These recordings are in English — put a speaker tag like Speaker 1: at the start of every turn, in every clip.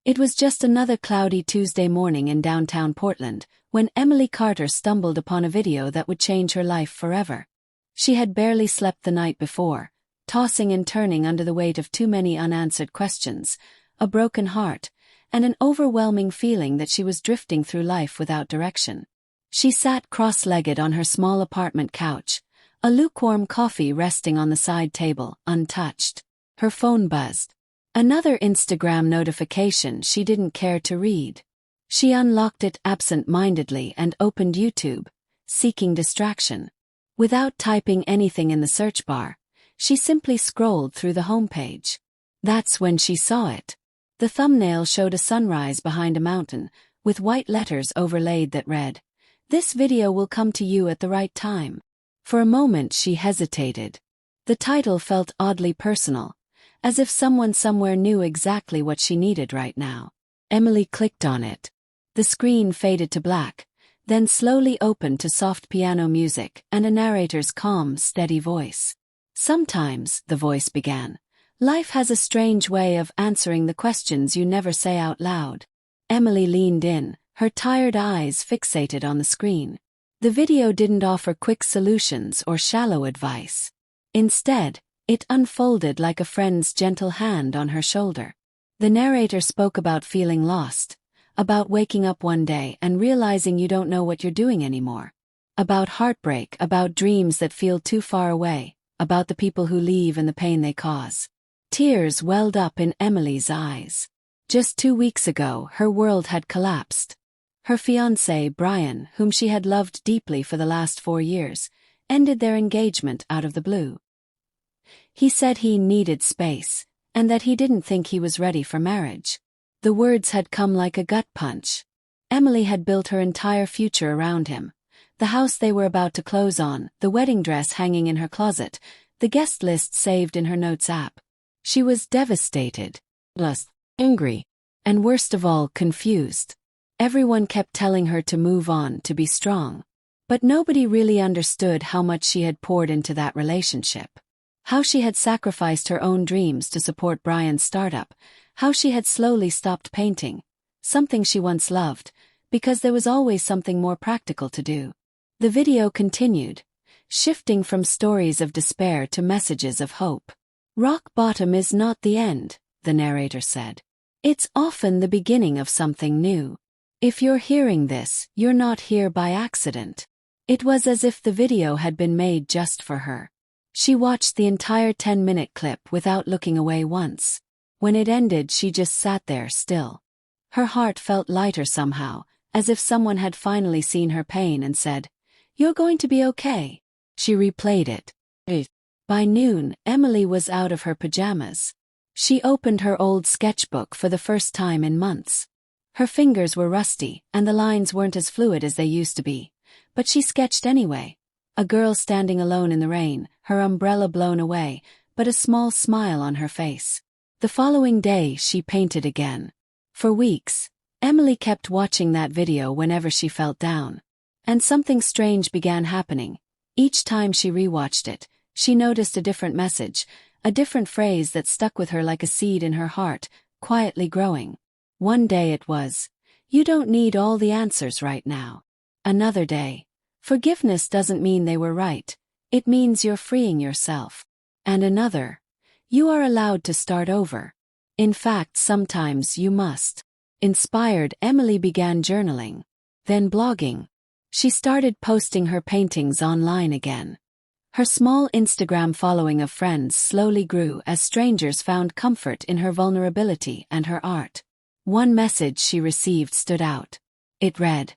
Speaker 1: It was just another cloudy Tuesday morning in downtown Portland, when Emily Carter stumbled upon a video that would change her life forever. She had barely slept the night before, tossing and turning under the weight of too many unanswered questions, a broken heart, and an overwhelming feeling that she was drifting through life without direction. She sat cross-legged on her small apartment couch, a lukewarm coffee resting on the side table, untouched. Her phone buzzed. Another Instagram notification she didn't care to read. She unlocked it absent-mindedly and opened YouTube, seeking distraction. Without typing anything in the search bar, she simply scrolled through the homepage. That's when she saw it. The thumbnail showed a sunrise behind a mountain, with white letters overlaid that read, "This video will come to you at the right time." For a moment she hesitated. The title felt oddly personal, as if someone somewhere knew exactly what she needed right now. Emily clicked on it. The screen faded to black, then slowly opened to soft piano music and a narrator's calm, steady voice. "Sometimes," the voice began, "life has a strange way of answering the questions you never say out loud." Emily leaned in, her tired eyes fixated on the screen. The video didn't offer quick solutions or shallow advice. Instead, it unfolded like a friend's gentle hand on her shoulder. The narrator spoke about feeling lost, about waking up one day and realizing you don't know what you're doing anymore, about heartbreak, about dreams that feel too far away, about the people who leave and the pain they cause. Tears welled up in Emily's eyes. Just 2 weeks ago, her world had collapsed. Her fiancé, Brian, whom she had loved deeply for the last 4 years, ended their engagement out of the blue. He said he needed space, and that he didn't think he was ready for marriage. The words had come like a gut punch. Emily had built her entire future around him. The house they were about to close on, the wedding dress hanging in her closet, the guest list saved in her notes app. She was devastated, plus angry, and worst of all, confused. Everyone kept telling her to move on, to be strong. But nobody really understood how much she had poured into that relationship. How she had sacrificed her own dreams to support Brian's startup, how she had slowly stopped painting, something she once loved, because there was always something more practical to do. The video continued, shifting from stories of despair to messages of hope. "Rock bottom is not the end," the narrator said. "It's often the beginning of something new. If you're hearing this, you're not here by accident." It was as if the video had been made just for her. She watched the entire 10-minute clip without looking away once. When it ended, she just sat there still. Her heart felt lighter somehow, as if someone had finally seen her pain and said, "You're going to be okay." She replayed it. By noon, Emily was out of her pajamas. She opened her old sketchbook for the first time in months. Her fingers were rusty, and the lines weren't as fluid as they used to be. But she sketched anyway. A girl standing alone in the rain, her umbrella blown away, but a small smile on her face. The following day, she painted again. For weeks, Emily kept watching that video whenever she felt down. And something strange began happening. Each time she rewatched it, she noticed a different message, a different phrase that stuck with her like a seed in her heart, quietly growing. One day it was, "You don't need all the answers right now." Another day, "Forgiveness doesn't mean they were right, it means you're freeing yourself." And another, "You are allowed to start over. In fact, sometimes you must." Inspired, Emily began journaling, then blogging. She started posting her paintings online again. Her small Instagram following of friends slowly grew as strangers found comfort in her vulnerability and her art. One message she received stood out. It read,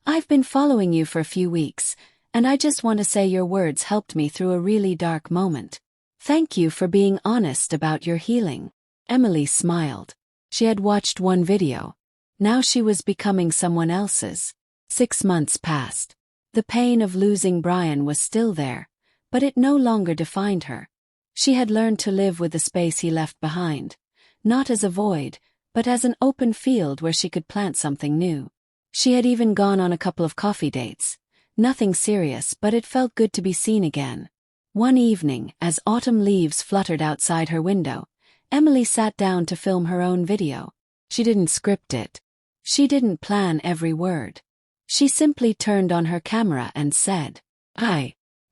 Speaker 1: "I've been following you for a few weeks, and I just want to say your words helped me through a really dark moment. Thank you for being honest about your healing." Emily smiled. She had watched one video. Now she was becoming someone else's. 6 months passed. The pain of losing Brian was still there, but it no longer defined her. She had learned to live with the space he left behind, not as a void, but as an open field where she could plant something new. She had even gone on a couple of coffee dates. Nothing serious, but it felt good to be seen again. One evening, as autumn leaves fluttered outside her window, Emily sat down to film her own video. She didn't script it. She didn't plan every word. She simply turned on her camera and said,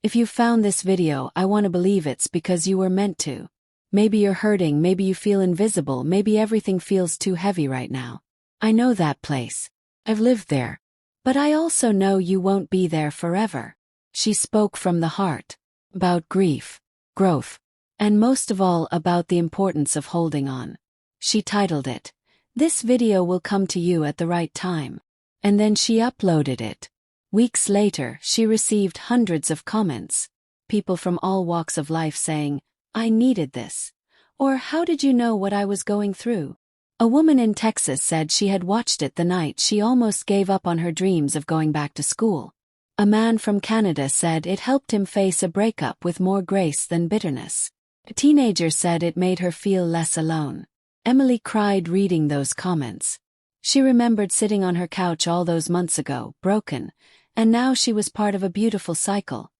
Speaker 1: If you found this video, I want to believe it's because you were meant to. Maybe you're hurting, maybe you feel invisible, maybe everything feels too heavy right now. I know that place. I've lived there. But I also know you won't be there forever. She spoke from the heart. About grief, growth, and most of all about the importance of holding on. She titled it, "This video will come to you at the right time." And then she uploaded it. Weeks later, she received hundreds of comments. People from all walks of life saying, "I needed this." Or, "How did you know what I was going through?" A woman in Texas said she had watched it the night she almost gave up on her dreams of going back to school. A man from Canada said it helped him face a breakup with more grace than bitterness. A teenager said it made her feel less alone. Emily cried reading those comments. She remembered sitting on her couch all those months ago, broken, and now she was part of a beautiful cycle.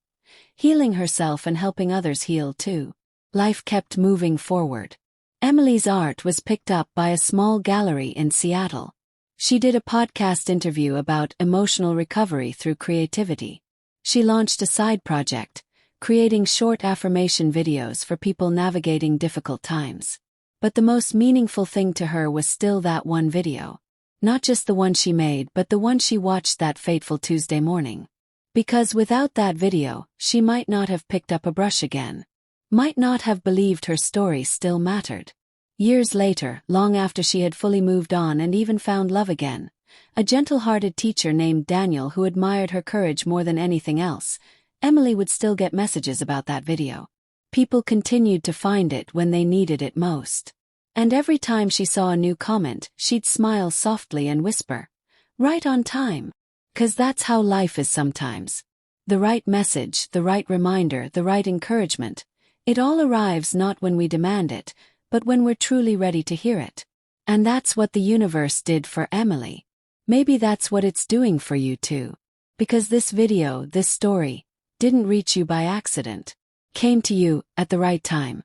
Speaker 1: Healing herself and helping others heal too. Life kept moving forward. Emily's art was picked up by a small gallery in Seattle. She did a podcast interview about emotional recovery through creativity. She launched a side project, creating short affirmation videos for people navigating difficult times. But the most meaningful thing to her was still that one video. Not just the one she made, but the one she watched that fateful Tuesday morning. Because without that video, she might not have picked up a brush again. Might not have believed her story still mattered. Years later, long after she had fully moved on and even found love again, a gentle-hearted teacher named Daniel who admired her courage more than anything else, Emily would still get messages about that video. People continued to find it when they needed it most. And every time she saw a new comment, she'd smile softly and whisper, "Right on time." 'Cause that's how life is sometimes. The right message, the right reminder, the right encouragement. It all arrives not when we demand it, but when we're truly ready to hear it. And that's what the universe did for Emily. Maybe that's what it's doing for you too. Because this video, this story, didn't reach you by accident. Came to you at the right time.